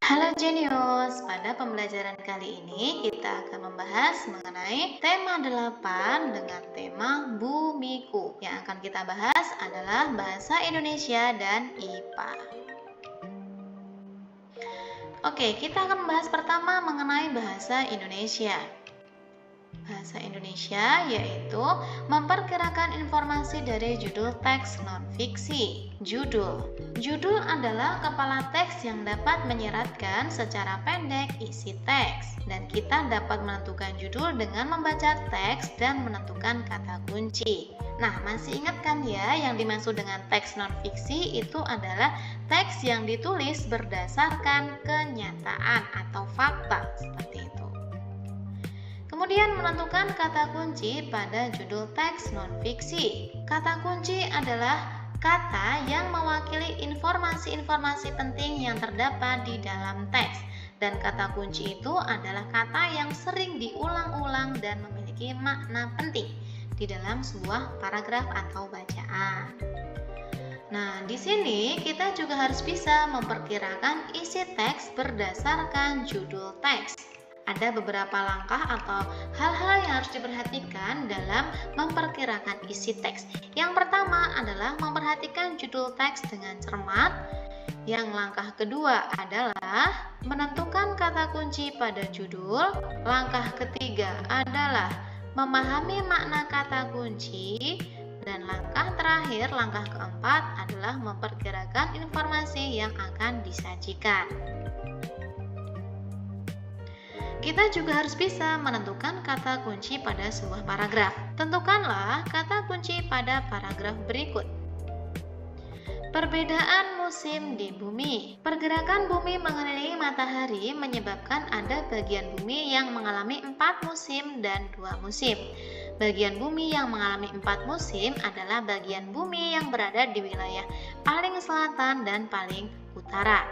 Halo Genius, pada pembelajaran kali ini kita akan membahas mengenai tema 8 dengan tema Bumiku. Yang akan kita bahas adalah bahasa Indonesia dan IPA. Oke, kita akan membahas pertama mengenai bahasa Indonesia. Bahasa Indonesia yaitu memperkirakan informasi dari judul teks non-fiksi. Judul adalah kepala teks yang dapat menyeratkan secara pendek isi teks, dan kita dapat menentukan judul dengan membaca teks dan menentukan kata kunci. Nah, masih ingat kan ya, yang dimaksud dengan teks non-fiksi itu adalah teks yang ditulis berdasarkan kenyataan atau fakta, seperti itu. Kemudian menentukan kata kunci pada judul teks non-fiksi. Kata kunci adalah kata yang mewakili informasi-informasi penting yang terdapat di dalam teks. Dan kata kunci itu adalah kata yang sering diulang-ulang dan memiliki makna penting di dalam sebuah paragraf atau bacaan. Nah, di sini kita juga harus bisa memperkirakan isi teks berdasarkan judul teks. Ada beberapa langkah atau hal-hal yang harus diperhatikan dalam memperkirakan isi teks. Yang pertama adalah memperhatikan judul teks dengan cermat. Yang langkah kedua adalah menentukan kata kunci pada judul. Langkah ketiga adalah memahami makna kata kunci. Dan langkah terakhir, langkah keempat adalah memperkirakan informasi yang akan disajikan. Kita juga harus bisa menentukan kata kunci pada sebuah paragraf. Tentukanlah kata kunci pada paragraf berikut. Perbedaan musim di bumi. Pergerakan bumi mengelilingi matahari menyebabkan ada bagian bumi yang mengalami 4 musim dan 2 musim. Bagian bumi yang mengalami 4 musim adalah bagian bumi yang berada di wilayah paling selatan dan paling utara.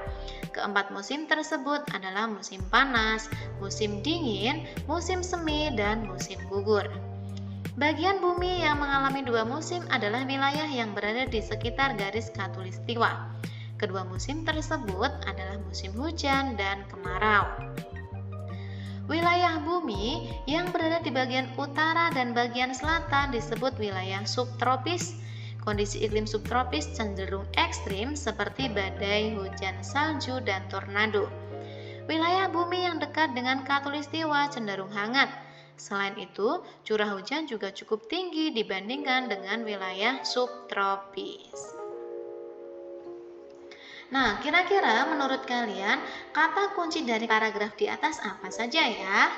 Keempat musim tersebut adalah musim panas, musim dingin, musim semi, dan musim gugur. Bagian bumi yang mengalami 2 musim adalah wilayah yang berada di sekitar garis khatulistiwa. Kedua musim tersebut adalah musim hujan dan kemarau. Wilayah bumi yang berada di bagian utara dan bagian selatan disebut wilayah subtropis. Kondisi iklim subtropis cenderung ekstrim seperti badai, hujan salju, dan tornado. Wilayah bumi yang dekat dengan khatulistiwa cenderung hangat. Selain itu, curah hujan juga cukup tinggi dibandingkan dengan wilayah subtropis. Nah, kira-kira menurut kalian kata kunci dari paragraf di atas apa saja ya?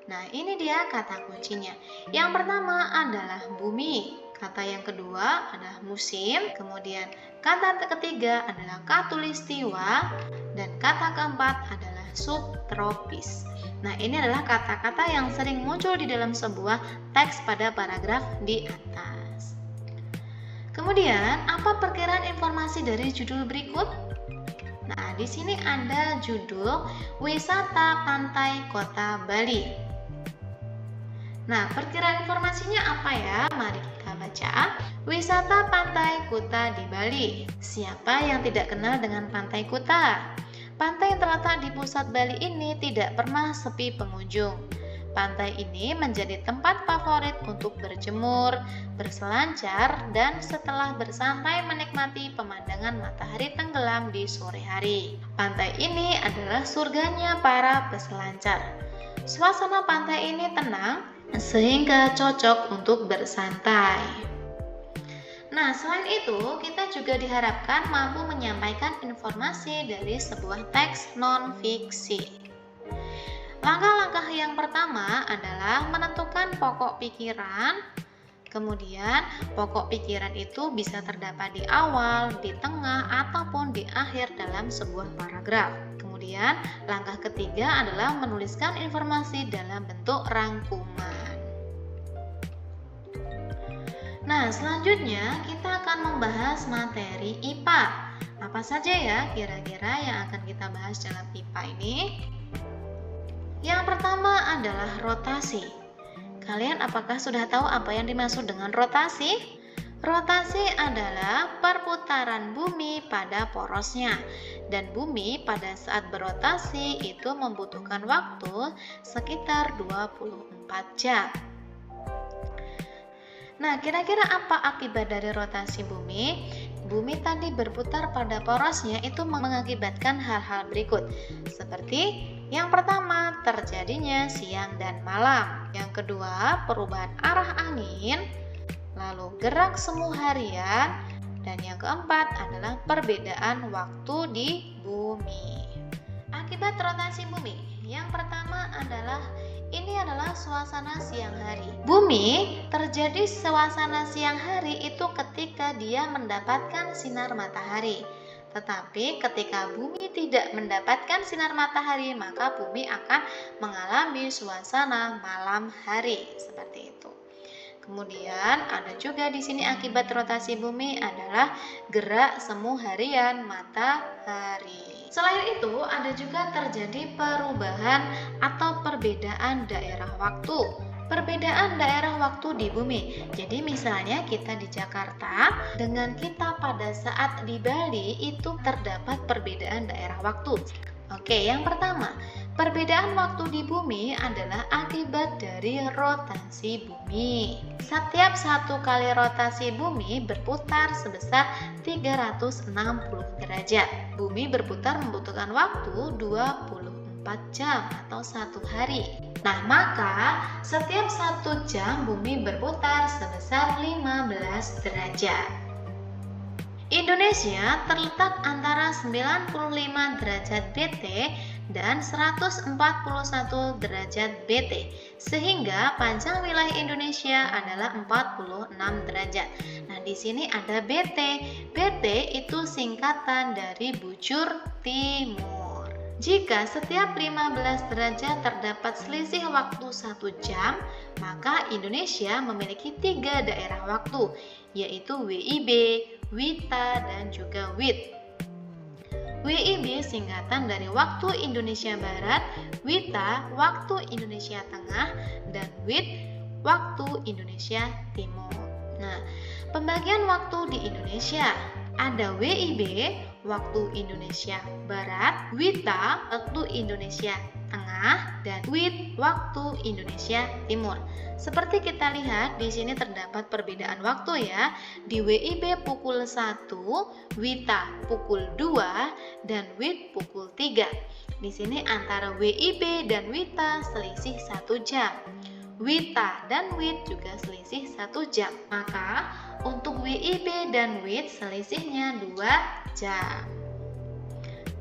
Nah, ini dia kata kuncinya. Yang pertama adalah bumi. Kata yang kedua adalah musim. Kemudian kata ketiga adalah khatulistiwa. Dan kata keempat adalah subtropis. Nah, ini adalah kata-kata yang sering muncul di dalam sebuah teks pada paragraf di atas. Kemudian, apa perkiraan informasi dari judul berikut? Nah, di sini ada judul Wisata Pantai Kota Bali. Nah, perkiraan informasinya apa ya? Mari kita baca. Wisata Pantai Kuta di Bali. Siapa yang tidak kenal dengan Pantai Kuta? Pantai yang terletak di pusat Bali ini tidak pernah sepi pengunjung. Pantai ini menjadi tempat favorit untuk berjemur, berselancar, dan setelah bersantai menikmati pemandangan matahari tenggelam di sore hari. Pantai ini adalah surganya para peselancar. Suasana pantai ini tenang, sehingga cocok untuk bersantai. Nah, selain itu, kita juga diharapkan mampu menyampaikan informasi dari sebuah teks non-fiksi. Langkah-langkah yang pertama adalah menentukan pokok pikiran. Kemudian, pokok pikiran itu bisa terdapat di awal, di tengah, ataupun di akhir dalam sebuah paragraf. Kemudian, langkah ketiga adalah menuliskan informasi dalam bentuk rangkuman. Nah, selanjutnya kita akan membahas materi IPA. Apa saja ya kira-kira yang akan kita bahas dalam IPA ini? Yang pertama adalah rotasi. Kalian apakah sudah tahu apa yang dimaksud dengan rotasi? Rotasi adalah perputaran bumi pada porosnya. dan bumi pada saat berotasi itu membutuhkan waktu sekitar 24 jam. Nah, kira-kira apa akibat dari rotasi bumi? Bumi tadi berputar pada porosnya itu mengakibatkan hal-hal berikut. Seperti yang pertama, terjadinya siang dan malam. Yang kedua, perubahan arah angin. Lalu gerak semu harian. Dan yang keempat adalah perbedaan waktu di bumi. Akibat rotasi bumi, yang pertama adalah suasana siang hari. Bumi terjadi suasana siang hari itu ketika dia mendapatkan sinar matahari. Tetapi ketika bumi tidak mendapatkan sinar matahari, maka bumi akan mengalami suasana malam hari seperti itu. Kemudian ada juga di sini akibat rotasi bumi adalah gerak semu harian matahari. Selain itu, ada juga terjadi perubahan atau perbedaan daerah waktu. Perbedaan daerah waktu di bumi. Jadi misalnya kita di Jakarta dengan kita pada saat di Bali itu terdapat perbedaan daerah waktu. Oke, yang pertama, perbedaan waktu di bumi adalah akibat dari rotasi bumi. Setiap satu kali rotasi bumi berputar sebesar 360 derajat. Bumi berputar membutuhkan waktu 24 jam atau 1 hari. Nah, maka setiap 1 jam bumi berputar sebesar 15 derajat. Indonesia terletak antara 95 derajat BT dan 141 derajat BT, sehingga panjang wilayah Indonesia adalah 46 derajat. Nah, di sini ada BT. BT itu singkatan dari bujur timur. Jika setiap 15 derajat terdapat selisih waktu 1 jam, maka Indonesia memiliki 3 daerah waktu, yaitu WIB, WITA, dan juga WIT. WIB singkatan dari waktu Indonesia Barat, WITA waktu Indonesia Tengah, dan WIT waktu Indonesia Timur. Nah, pembagian waktu di Indonesia ada WIB waktu Indonesia Barat, WITA waktu Indonesia Tengah, dan WIT waktu Indonesia Timur. Seperti kita lihat di sini terdapat perbedaan waktu ya. Di WIB pukul 1, WITA pukul 2, dan WIT pukul 3. Di sini antara WIB dan WITA selisih 1 jam. WITA dan WIT juga selisih 1 jam. Maka untuk WIB dan WIT selisihnya 2 jam.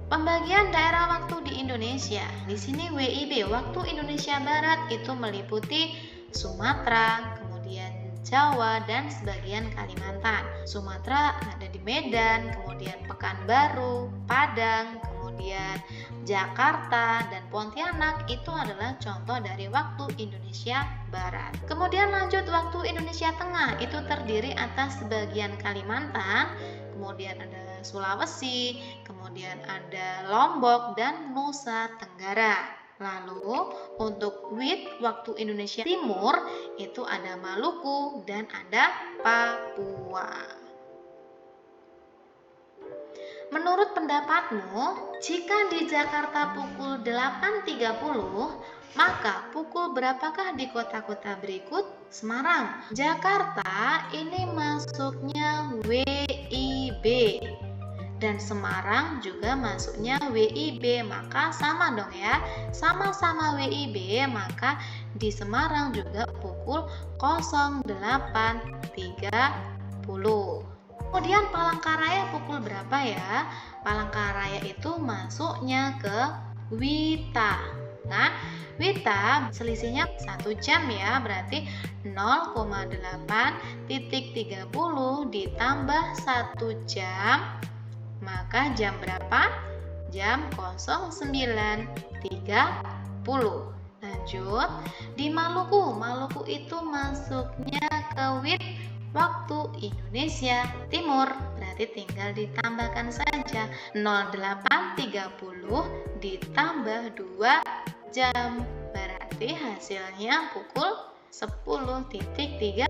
Pembagian daerah waktu di Indonesia. Di sini WIB waktu Indonesia Barat itu meliputi Sumatera, kemudian Jawa, dan sebagian Kalimantan. Sumatera ada di Medan, kemudian Pekanbaru, Padang, kemudian Jakarta, dan Pontianak itu adalah contoh dari waktu Indonesia Barat. Kemudian lanjut waktu Indonesia Tengah, itu terdiri atas sebagian Kalimantan, kemudian ada Sulawesi, kemudian ada Lombok, dan Nusa Tenggara. Lalu untuk WIT waktu Indonesia Timur itu ada Maluku dan ada Papua. Menurut pendapatmu, jika di Jakarta pukul 8.30, maka pukul berapakah di kota-kota berikut? Semarang. Jakarta ini masuknya WIB. Dan Semarang juga masuknya WIB, maka sama dong ya, sama-sama WIB, maka di Semarang juga pukul 08.30. Kemudian Palangkaraya pukul berapa ya? Palangkaraya itu masuknya ke WITA. Nah, WITA selisihnya 1 jam ya, berarti 0,8.30 ditambah 1 jam. Maka jam berapa? Jam 09.30. Lanjut, di Maluku. Maluku itu masuknya ke WIT waktu Indonesia Timur. Berarti tinggal ditambahkan saja 08.30 ditambah 2 jam. Berarti hasilnya pukul 10.30.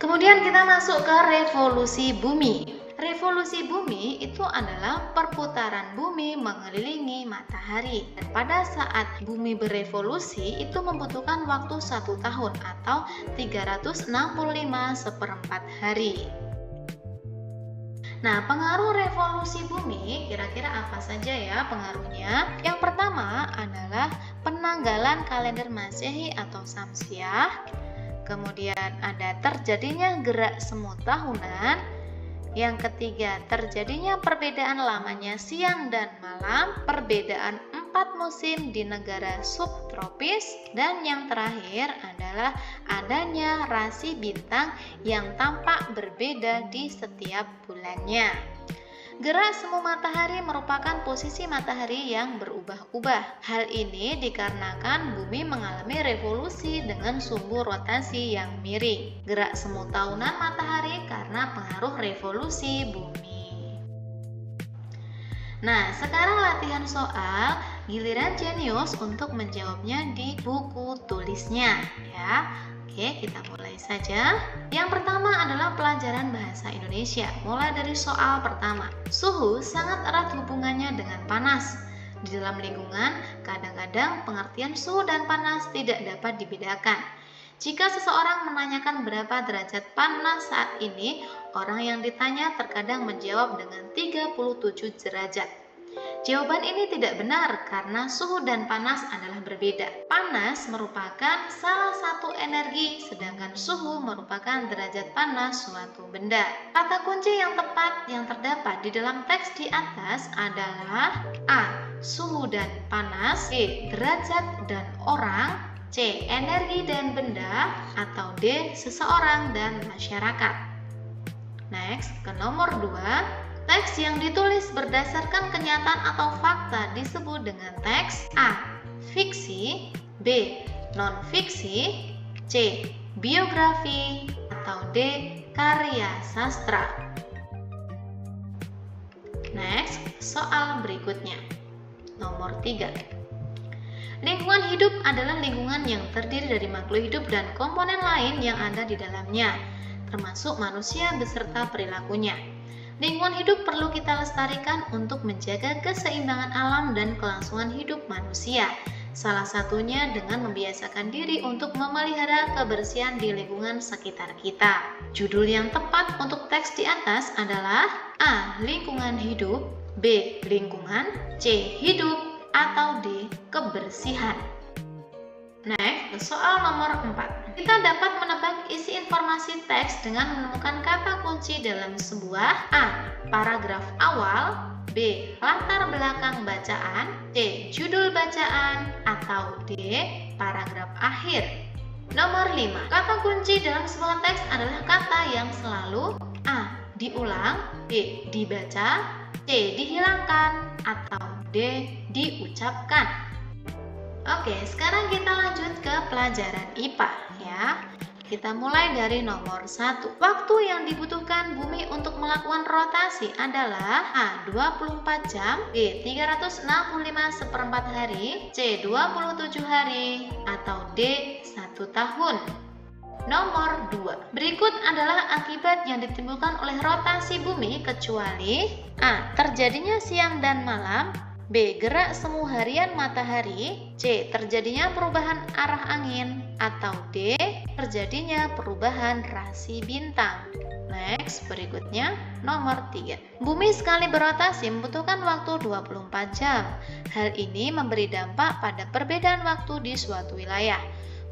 Kemudian kita masuk ke revolusi bumi. Revolusi bumi itu adalah perputaran bumi mengelilingi matahari. Dan pada saat bumi berevolusi itu membutuhkan waktu 1 tahun atau 365 1/4 hari. Nah, pengaruh revolusi bumi kira-kira apa saja ya pengaruhnya? Yang pertama adalah penanggalan kalender Masehi atau Syamsiah. Kemudian ada terjadinya gerak semu tahunan. Yang ketiga, terjadinya perbedaan lamanya siang dan malam, perbedaan 4 musim di negara subtropis, dan yang terakhir adalah adanya rasi bintang yang tampak berbeda di setiap bulannya. Gerak semu matahari merupakan posisi matahari yang berubah-ubah. Hal ini dikarenakan bumi mengalami revolusi dengan sumbu rotasi yang miring. Gerak semu tahunan matahari karena pengaruh revolusi bumi. Nah, sekarang latihan soal, giliran Jenius untuk menjawabnya di buku tulisnya ya. Oke, kita mulai saja. Yang pertama adalah pelajaran bahasa Indonesia. Mulai dari soal pertama. Suhu sangat erat hubungannya dengan panas. Di dalam lingkungan, kadang-kadang pengertian suhu dan panas tidak dapat dibedakan. Jika seseorang menanyakan berapa derajat panas saat ini, orang yang ditanya terkadang menjawab dengan 37 derajat. Jawaban ini tidak benar karena suhu dan panas adalah berbeda. Panas merupakan salah satu energi, sedangkan suhu merupakan derajat panas suatu benda. Kata kunci yang tepat yang terdapat di dalam teks di atas adalah A. Suhu dan panas, B. Derajat dan orang, C. Energi dan benda, atau D. Seseorang dan masyarakat. Next, ke nomor 2. Teks yang ditulis berdasarkan kenyataan atau fakta disebut dengan teks A. Fiksi, B. Non-fiksi, C. Biografi, atau D. Karya sastra. Next, soal berikutnya. Nomor 3. Lingkungan hidup adalah lingkungan yang terdiri dari makhluk hidup dan komponen lain yang ada di dalamnya, termasuk manusia beserta perilakunya. Lingkungan hidup perlu kita lestarikan untuk menjaga keseimbangan alam dan kelangsungan hidup manusia. Salah satunya dengan membiasakan diri untuk memelihara kebersihan di lingkungan sekitar kita. Judul yang tepat untuk teks di atas adalah A. Lingkungan hidup, B. Lingkungan, C. Hidup, atau D. Kebersihan. Next, soal nomor 4. Kita dapat menebak isi informasi teks dengan menemukan kata kunci dalam sebuah A. Paragraf awal, B. Latar belakang bacaan, C. Judul bacaan, atau D. Paragraf akhir. Nomor 5. Kata kunci dalam sebuah teks adalah kata yang selalu A. Diulang, B. Dibaca, C. Dihilangkan, atau D. Diucapkan. Oke, sekarang kita lanjut ke pelajaran IPA ya. Kita mulai dari nomor 1. Waktu yang dibutuhkan bumi untuk melakukan rotasi adalah A. 24 jam, B. 365 1/4 hari, C. 27 hari, atau D. 1 tahun. Nomor 2. Berikut adalah akibat yang ditimbulkan oleh rotasi bumi kecuali A. Terjadinya siang dan malam, B. Gerak semu harian matahari, C. Terjadinya perubahan arah angin, atau D. Terjadinya perubahan rasi bintang. Next, berikutnya nomor 3. Bumi sekali berotasi membutuhkan waktu 24 jam. Hal ini memberi dampak pada perbedaan waktu di suatu wilayah.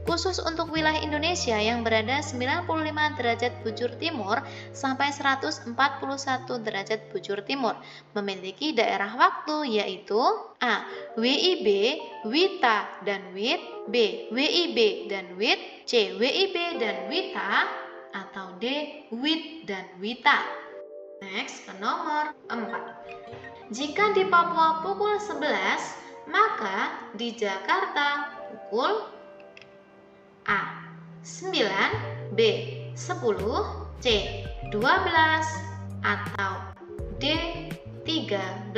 Khusus untuk wilayah Indonesia yang berada 95 derajat bujur timur sampai 141 derajat bujur timur memiliki daerah waktu yaitu A. WIB, WITA, dan WIT, B. WIB dan WIT, C. WIB dan WITA, atau D. WIT dan WITA. Next, ke nomor 4. Jika di Papua pukul 11, maka di Jakarta pukul A. 9, B. 10, C. 12, atau D. 13.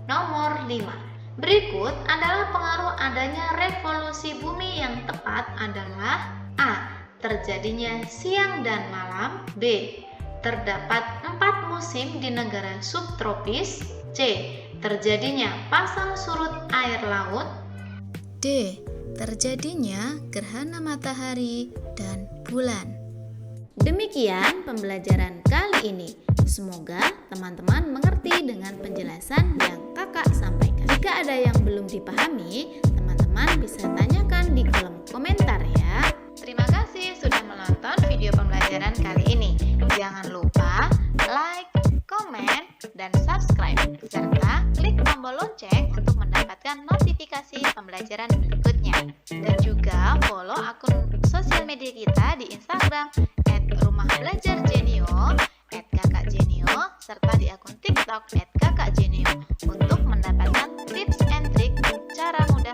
Nomor 5. Berikut adalah pengaruh adanya revolusi bumi yang tepat adalah A. Terjadinya siang dan malam, B. Terdapat 4 musim di negara subtropis. C. Terjadinya pasang surut air laut. D. Terjadinya gerhana matahari dan bulan. Demikian pembelajaran kali ini. Semoga teman-teman mengerti dengan penjelasan yang kakak sampaikan. Jika ada yang belum dipahami, teman-teman bisa tanyakan di kolom komentar ya. Terima kasih sudah menonton video pembelajaran kali ini. Jangan lupa like, komen, dan subscribe, serta klik tombol lonceng untuk mendapatkan notifikasi pembelajaran berikutnya. Dan juga follow akun sosial media kita di Instagram @rumahdbelajarjenio, @kakakjenio, serta di akun TikTok @kakakjenio untuk mendapatkan tips and trik cara mudah